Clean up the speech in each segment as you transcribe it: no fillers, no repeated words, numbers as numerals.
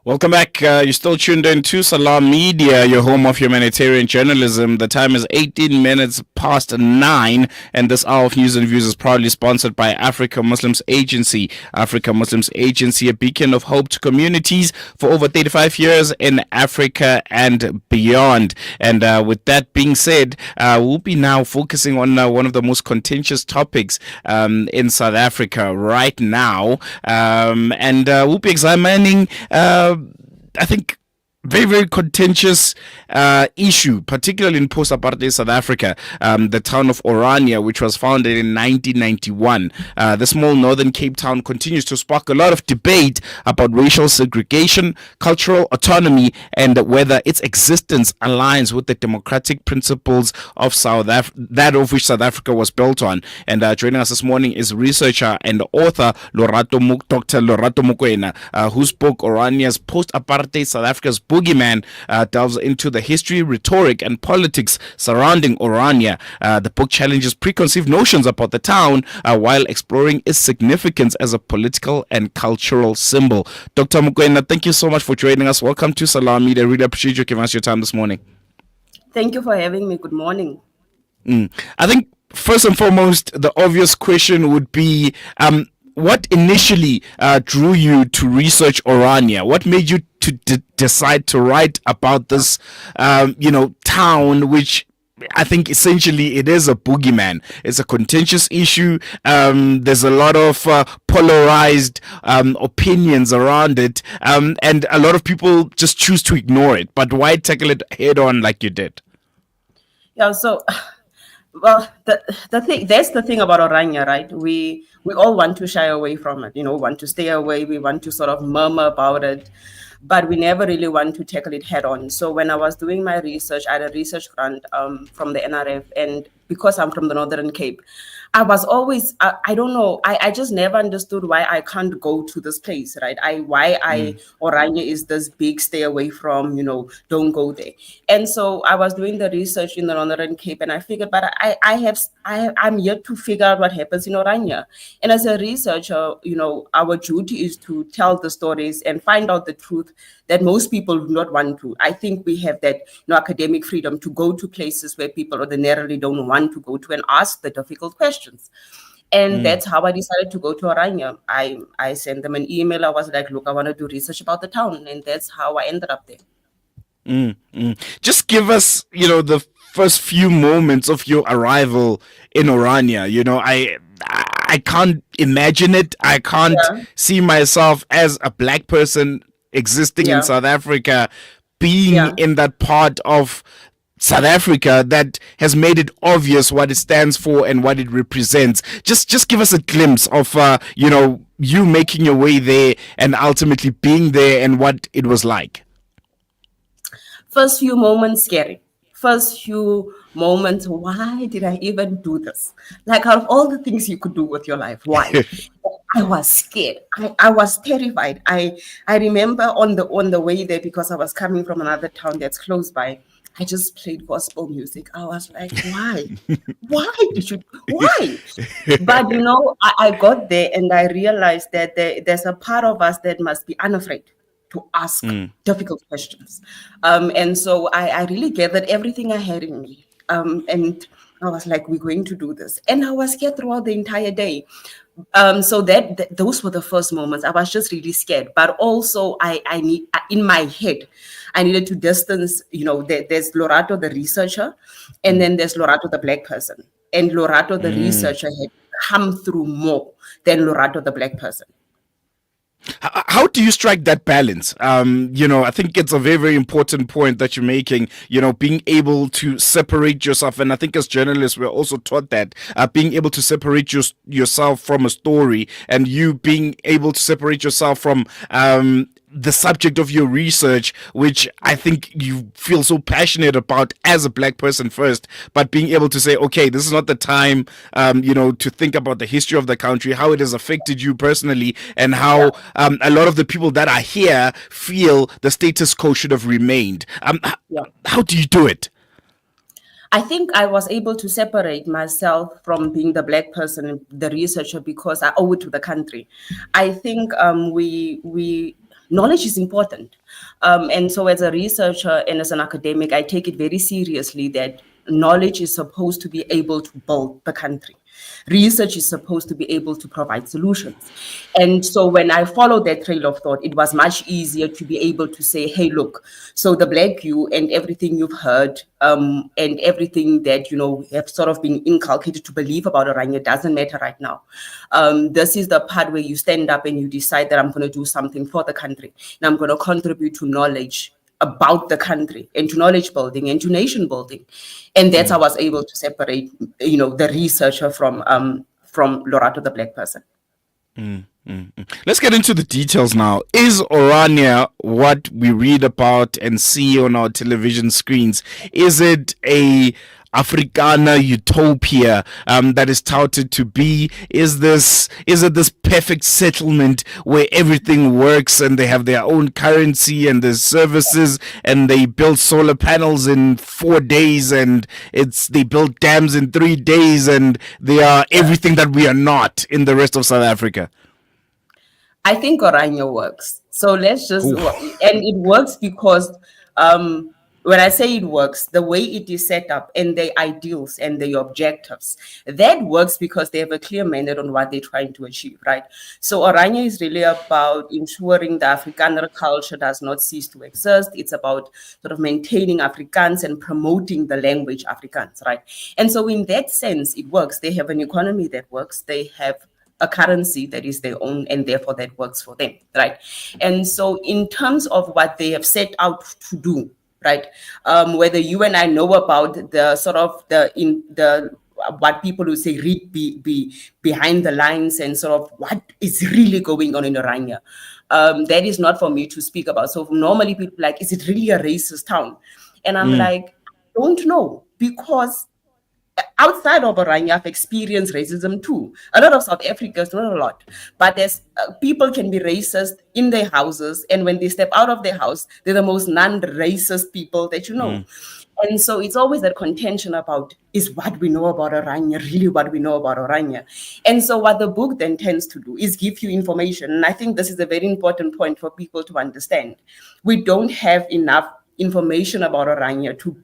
Welcome back. You're still tuned in to Salam Media, your home of humanitarian journalism. The time is 18 minutes past 9, and this hour of news and views is proudly sponsored by Africa Muslims Agency. Africa Muslims Agency, a beacon of hope to communities for over 35 years in Africa and beyond. And with that being said, we'll be now focusing on one of the most contentious topics in South Africa right now. And we'll be examining I think very, very contentious issue, particularly in post-apartheid South Africa, the town of Orania, which was founded in 1991. The small northern Cape Town continues to spark a lot of debate about racial segregation, cultural autonomy, and whether its existence aligns with the democratic principles of that of which South Africa was built on. And joining us this morning is researcher and author Dr. Lorato Mokwena, whose book Orania's Post-Apartheid South Africa's Boogeyman delves into the history, rhetoric, and politics surrounding Orania. The book challenges preconceived notions about the town while exploring its significance as a political and cultural symbol. Dr. Mokwena, thank you so much for joining us. Welcome to Salam Media. I really appreciate you giving us your time this morning. Thank you for having me. Good morning. I think first and foremost, the obvious question would be, what initially drew you to research Orania? What made you to decide to write about this, town, which I think essentially it is a boogeyman. It's a contentious issue. There's a lot of polarized opinions around it, and a lot of people just choose to ignore it. But why tackle it head on like you did? Yeah, so well, that's the thing about Orania, right? We all want to shy away from it, want to stay away. We want to sort of murmur about it, but we never really want to tackle it head on. So when I was doing my research, I had a research grant from the NRF, and because I'm from the Northern Cape, I was always, I don't know, I just never understood why I can't go to this place, right? Orania is this big, stay away from, don't go there. And so I was doing the research in the Northern Cape, and I figured, but I'm yet to figure out what happens in Orania. And as a researcher, our duty is to tell the stories and find out the truth that most people do not want to. I think we have that academic freedom to go to places where people ordinarily don't want to go to and ask the difficult questions. And that's how I decided to go to Orania. I sent them an email. I was like, look, I want to do research about the town. And that's how I ended up there. Just give us, the first few moments of your arrival in Orania. I can't imagine it. I can't see myself as a black person existing in South Africa, being in that part of South Africa that has made it obvious what it stands for and what it represents. Just give us a glimpse of you making your way there and ultimately being there and what it was like. First few moments scary. First few moments, why did I even do this? Like, out of all the things you could do with your life, why? I was scared. I was terrified. I remember on the way there, because I was coming from another town that's close by, I just played gospel music. I was like, why? Why did you? Why? But I got there and I realized that there's a part of us that must be unafraid to ask difficult questions. And so I really gathered everything I had in me. And I was like, we're going to do this. And I was scared throughout the entire day. So those were the first moments. I was just really scared. But also in my head, I needed to distance, there's Lorato, the researcher, and then there's Lorato, the black person. And Lorato, the researcher, had come through more than Lorato, the black person. How do you strike that balance? I think it's a very, very important point that you're making, being able to separate yourself. And I think as journalists, we're also taught that being able to separate yourself from a story, and you being able to separate yourself from the subject of your research, which I think you feel so passionate about as a black person first, but being able to say, okay, this is not the time, to think about the history of the country, how it has affected you personally, and how a lot of the people that are here feel the status quo should have remained. How do you do it? I think I was able to separate myself from being the black person, the researcher, because I owe it to the country. I think we knowledge is important, and so as a researcher and as an academic, I take it very seriously that knowledge is supposed to be able to build the country. Research is supposed to be able to provide solutions. And so when I followed that trail of thought, it was much easier to be able to say, hey, look, so the black you and everything you've heard, and everything that, have sort of been inculcated to believe about Orania doesn't matter right now. This is the part where you stand up and you decide that I'm going to do something for the country and I'm going to contribute to knowledge about the country and to knowledge building and to nation building. And that's how I was able to separate, the researcher from Lorato, the black person. Let's get into the details now. Is Orania what we read about and see on our television screens? Is it a Afrikaner utopia that is touted to be? Is it this perfect settlement where everything works and they have their own currency and there's services and they build solar panels in 4 days and they build dams in 3 days and they are everything that we are not in the rest of South Africa? I think Orania works. So let's just, Oof. and it works because when I say it works, the way it is set up and the ideals and the objectives, that works because they have a clear mandate on what they're trying to achieve, right? So Orania is really about ensuring the Afrikaner culture does not cease to exist. It's about sort of maintaining Afrikaans and promoting the language Afrikaans, right? And so in that sense, it works. They have an economy that works. They have a currency that is their own and therefore that works for them, right? And so in terms of what they have set out to do, right, whether you and I know about the sort of what people would say read behind the lines and sort of what is really going on in Orania, that is not for me to speak about. So normally people are like, is it really a racist town? And I'm like, I don't know, because outside of Orania, I've experienced racism too. A lot of South Africans, not a lot, but there's people can be racist in their houses, and when they step out of their house, they're the most non-racist people that you know. And so it's always that contention about, is what we know about Orania really what we know about Orania? And so what the book then tends to do is give you information. And I think this is a very important point for people to understand. We don't have enough information about Orania to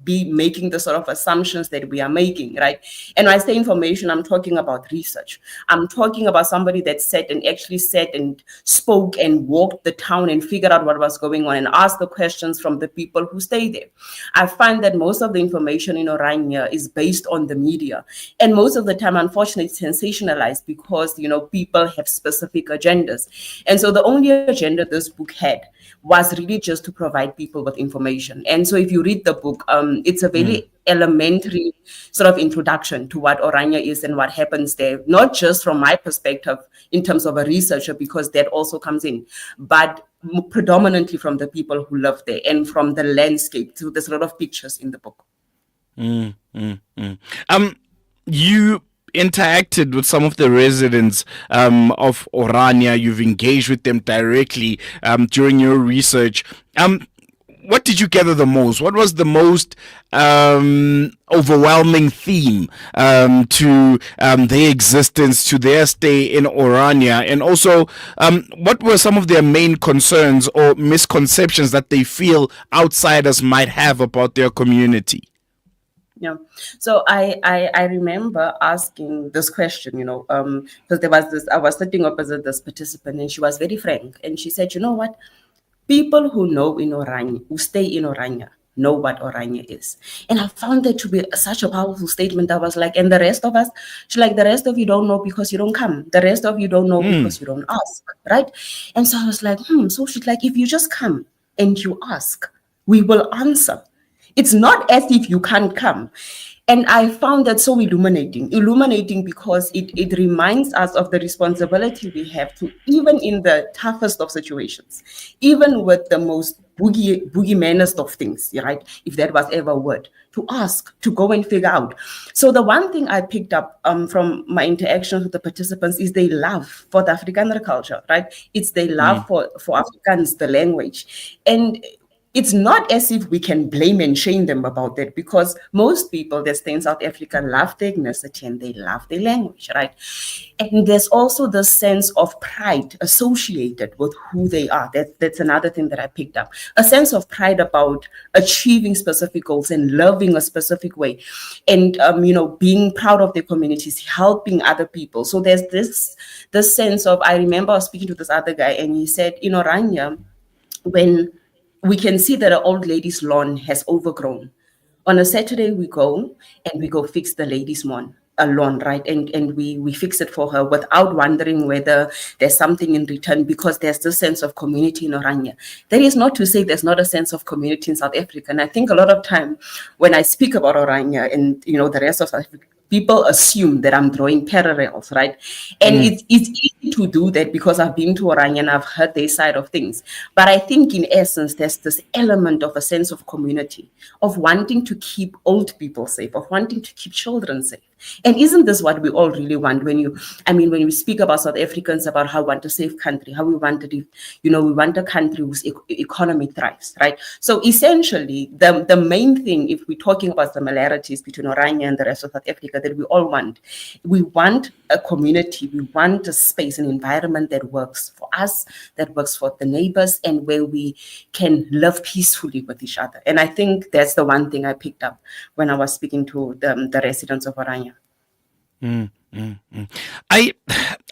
be making the sort of assumptions that we are making, right? And when I say information, I'm talking about research. I'm talking about somebody that sat and spoke and walked the town and figured out what was going on and asked the questions from the people who stay there. I find that most of the information in Orania is based on the media. And most of the time, unfortunately, it's sensationalized because, people have specific agendas. And so the only agenda this book had was really just to provide people with information. And so if you read the book, it's a very elementary sort of introduction to what Orania is and what happens there, not just from my perspective in terms of a researcher, because that also comes in, but predominantly from the people who live there and from the landscape. So there's a lot of pictures in the book. You interacted with some of the residents of Orania. You've engaged with them directly during your research. What did you gather the most? What was the most overwhelming theme to their existence, to their stay in Orania? And also, what were some of their main concerns or misconceptions that they feel outsiders might have about their community? Yeah. So I remember asking this question, because I was sitting opposite this participant and she was very frank. And she said, you know what? People who know in Orania, who stay in Orania, know what Orania is. And I found that to be such a powerful statement. I was like, and the rest of us, she's like, the rest of you don't know because you don't come. The rest of you don't know because you don't ask, right? And so I was like, So she's like, if you just come and you ask, we will answer. It's not as if you can't come. And I found that so illuminating because it reminds us of the responsibility we have to, even in the toughest of situations, even with the most boogeymanest of things, right? If that was ever a word, to ask, to go and figure out. So the one thing I picked up from my interactions with the participants is their love for the Afrikaner culture, right? It's their love for Afrikaans, the language. And it's not as if we can blame and shame them about that, because most people that stay in South Africa love their ethnicity and they love their language, right? And there's also the sense of pride associated with who they are. That's another thing that I picked up. A sense of pride about achieving specific goals and loving a specific way, and being proud of their communities, helping other people. So there's this sense of, I remember I was speaking to this other guy and he said, Rania, when we can see that an old lady's lawn has overgrown. On a Saturday, we go and we go fix the lady's lawn, right? And we fix it for her without wondering whether there's something in return, because there's this sense of community in Orania. That is not to say there's not a sense of community in South Africa. And I think a lot of time when I speak about Orania and the rest of South Africa, people assume that I'm drawing parallels, right? And it's easy to do that because I've been to Orania and I've heard their side of things. But I think in essence, there's this element of a sense of community, of wanting to keep old people safe, of wanting to keep children safe. And isn't this what we all really want? When we speak about South Africans, about how we want a safe country, how we want we want a country whose economy thrives, right? So essentially, the main thing, if we're talking about similarities between Orania and the rest of South Africa, that we all want, we want a community, we want a space, an environment that works for us, that works for the neighbors, and where we can live peacefully with each other. And I think that's the one thing I picked up when I was speaking to the residents of Orania. I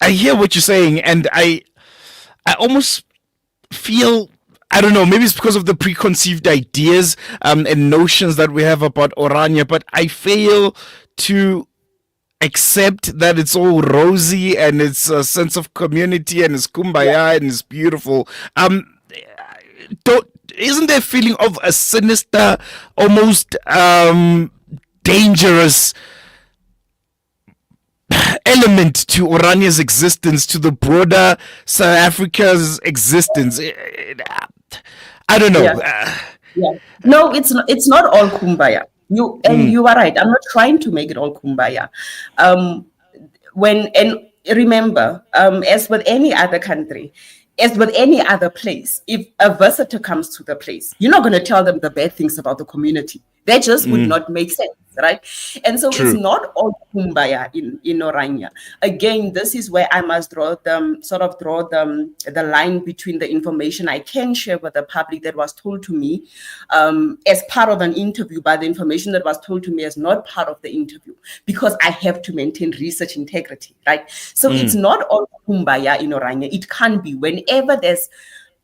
hear what you're saying, and I almost feel, I don't know, maybe it's because of the preconceived ideas and notions that we have about Orania, but I fail to accept that it's all rosy and it's a sense of community and it's kumbaya and it's beautiful. Isn't there a feeling of a sinister, almost dangerous element to Orania's existence, to the broader South Africa's existence? I don't know. Yeah. No, it's not all kumbaya. You are right. I'm not trying to make it all kumbaya. Remember, as with any other country, as with any other place, if a visitor comes to the place, you're not going to tell them the bad things about the community. That just would not make sense, right? And so It's not all kumbaya in Orania. Again, this is where I must draw the line between the information I can share with the public that was told to me as part of an interview, by the information that was told to me as not part of the interview, because I have to maintain research integrity, right? So It's not all kumbaya in Orania. It can be whenever there's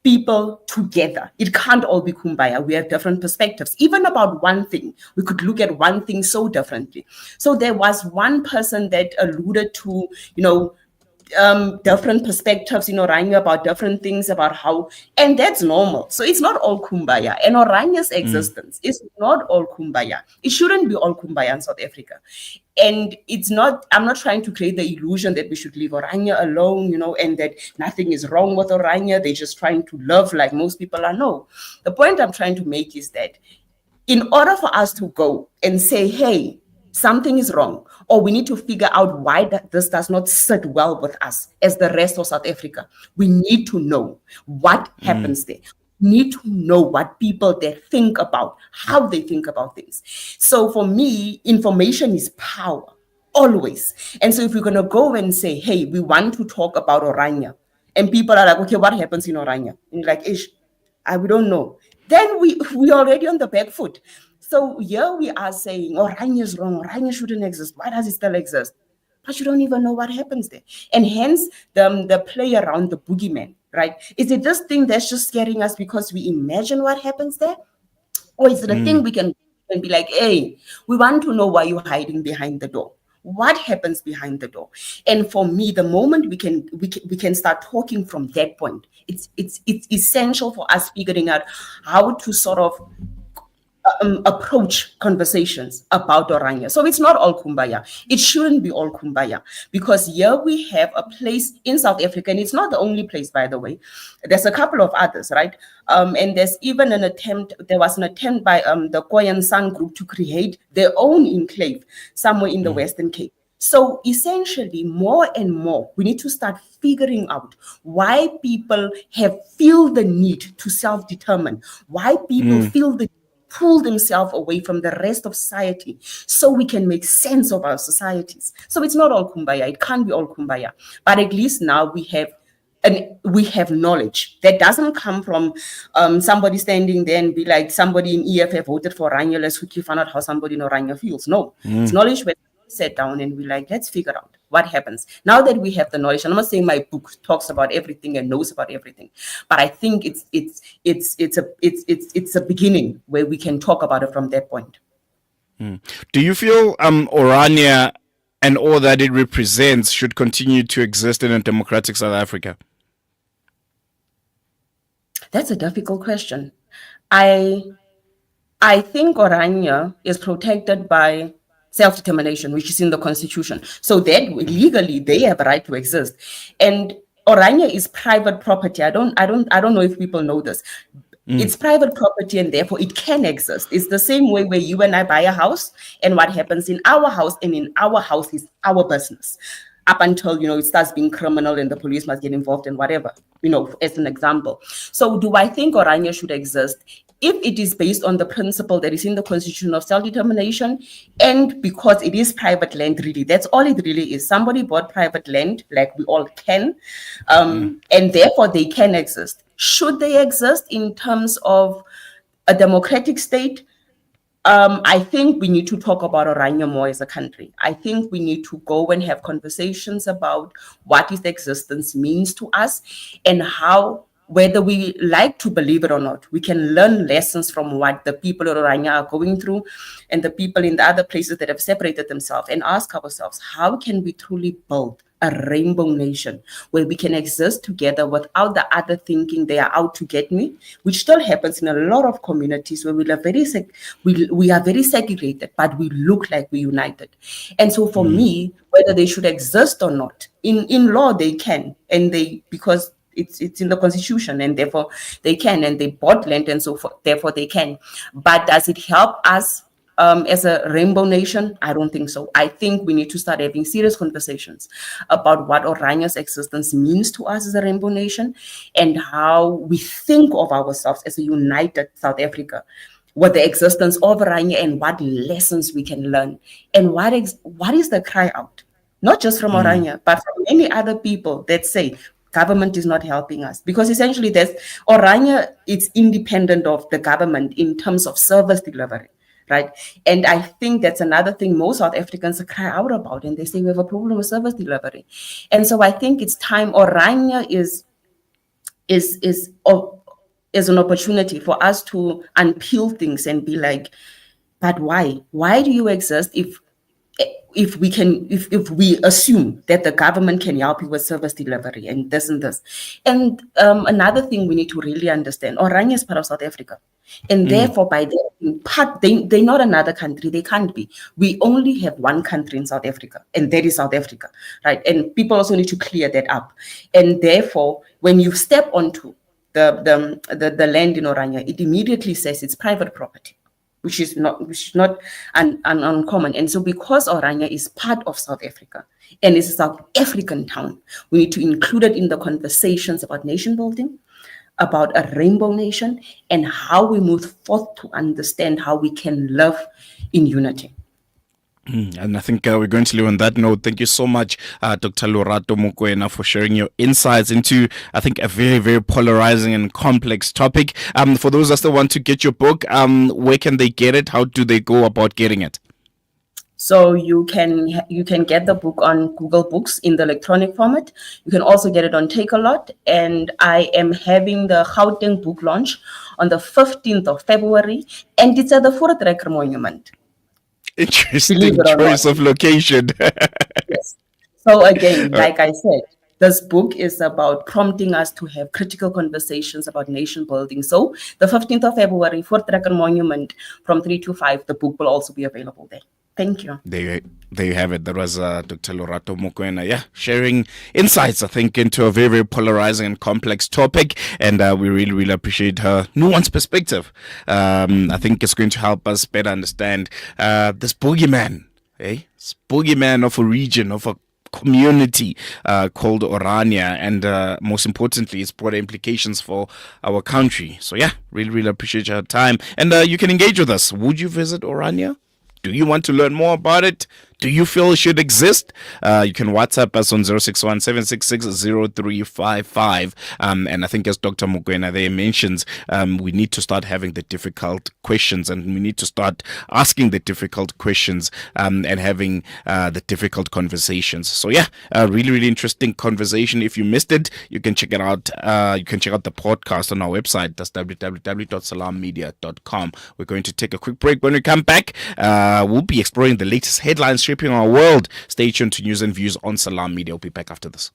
people together. It can't all be kumbaya. We have different perspectives. Even about one thing, we could look at one thing so differently. So there was one person that alluded to, different perspectives in Orania about different things, about how, and that's normal. So it's not all kumbaya. And Orania's existence is not all kumbaya. It shouldn't be all kumbaya in South Africa. And I'm not trying to create the illusion that we should leave Orania alone, and that nothing is wrong with Orania. They're just trying to love like most people are. No. The point I'm trying to make is that in order for us to go and say, hey, something is wrong, or we need to figure out why this does not sit well with us as the rest of South Africa, we need to know what happens there. We need to know what people there think about, how they think about things. So for me, information is power, always. And so if we're going to go and say, hey, we want to talk about Orania, and people are like, okay, what happens in Orania? And you're like, we don't know. Then we're already on the back foot. So here we are saying, Orania is wrong, Orania shouldn't exist. Why does it still exist? But you don't even know what happens there. And hence the play around the boogeyman, right? Is it this thing that's just scaring us because we imagine what happens there? Or is it a thing we can be like, hey, we want to know why you're hiding behind the door? What happens behind the door? And for me, the moment we can start talking from that point, it's essential for us figuring out how to sort of approach conversations about Orania. So it's not all kumbaya. It shouldn't be all kumbaya, because here we have a place in South Africa, and it's not the only place, by the way. There's a couple of others, right? And there's even there was an attempt by the Koyan San group to create their own enclave somewhere in the Western Cape. So essentially, more and more, we need to start figuring out why people feel the need to self-determine, why people feel the pull themselves away from the rest of society so we can make sense of our societies. So it's not all kumbaya. It can't be all kumbaya. But at least now we have knowledge that doesn't come from somebody standing there and be like, somebody in EFF voted for Orania, let's quickly find out how somebody in Orania feels. No, it's knowledge where we sit down and we like, let's figure out what happens. Now that we have the knowledge, I'm not saying my book talks about everything and knows about everything, but I think it's a beginning where we can talk about it from that point. Do you feel Orania and all that it represents should continue to exist in a democratic South Africa? That's a difficult question. I think Orania is protected by self-determination, which is in the Constitution. So that legally they have a right to exist. And Orania is private property. I don't know if people know this. It's private property and therefore it can exist. It's the same way where you and I buy a house and what happens in our house and in our house is our business. Up until, it starts being criminal and the police must get involved and whatever, as an example. So do I think Orania should exist? If it is based on the principle that is in the Constitution of self-determination, and because it is private land, really, that's all it really is. Somebody bought private land, like we all can, and therefore they can exist. Should they exist in terms of a democratic state? I think we need to talk about Orania more as a country. I think we need to go and have conversations about what its existence means to us and how, whether we like to believe it or not, we can learn lessons from what the people of Orania are going through and the people in the other places that have separated themselves and ask ourselves, how can we truly build a rainbow nation where we can exist together without the other thinking they are out to get me, which still happens in a lot of communities where we are very segregated, but we look like we're united. And so for me, whether they should exist or not, in law they can, and because it's in the Constitution and therefore they can, and they bought land and so forth, therefore they can. But does it help us as a rainbow nation? I don't think so. I think we need to start having serious conversations about what Orania's existence means to us as a rainbow nation and how we think of ourselves as a united South Africa with the existence of Orania and what lessons we can learn and what is the cry out, not just from Orania, but from many other people that say government is not helping us, because essentially Orania is independent of the government in terms of service delivery. Right. And I think that's another thing most South Africans cry out about. And they say we have a problem with service delivery. And so I think it's time. Orania is an opportunity for us to unpeel things and be like, but why? Why do you exist if we assume that the government can help you with service delivery and this and this? And another thing we need to really understand, Orania is part of South Africa. And therefore, by their part, they're not another country. They can't be. We only have one country in South Africa, and that is South Africa, right? And people also need to clear that up. And therefore, when you step onto the land in Orania, it immediately says it's private property, which is not uncommon. And so because Orania is part of South Africa and it's a South African town, we need to include it in the conversations about nation building, about a rainbow nation, and how we move forth to understand how we can live in unity. And I think we're going to leave on that note. Thank you so much, Dr. Lorato Mokwena, for sharing your insights into, I think, a very, very polarizing and complex topic. For those that still want to get your book, where can they get it? How do they go about getting it? So you can get the book on Google Books in the electronic format. You can also get it on Take-A-Lot. And I am having the Gauteng book launch on the 15th of February. And it's at the Voortrekker Monument. Interesting choice of location. Yes. So again, like I said, this book is about prompting us to have critical conversations about nation building. So the 15th of February, Voortrekker Monument from 3 to 5, the book will also be available there. Thank you. There you have it. That was Dr. Lorato Mokwena, sharing insights, I think, into a very, very polarizing and complex topic. And we really, really appreciate her nuanced perspective. I think it's going to help us better understand this boogeyman Hey, spooky man of a region, of a community called Orania, and most importantly, it's broader implications for our country. So yeah, really, really appreciate your time, and you can engage with us. Would you visit Orania? Do you want to learn more about it? Do you feel it should exist? You can WhatsApp us on 061 and I think as Dr. Mokwena there mentions, we need to start having the difficult questions, and we need to start asking the difficult questions and having the difficult conversations. So yeah, a really, really interesting conversation. If you missed it, you can check it out. You can check out the podcast on our website. That's www.salammedia.com. We're going to take a quick break. When we come back, we'll be exploring the latest headlines shaping our world. Stay tuned to News and Views on Salam Media. We'll be back after this.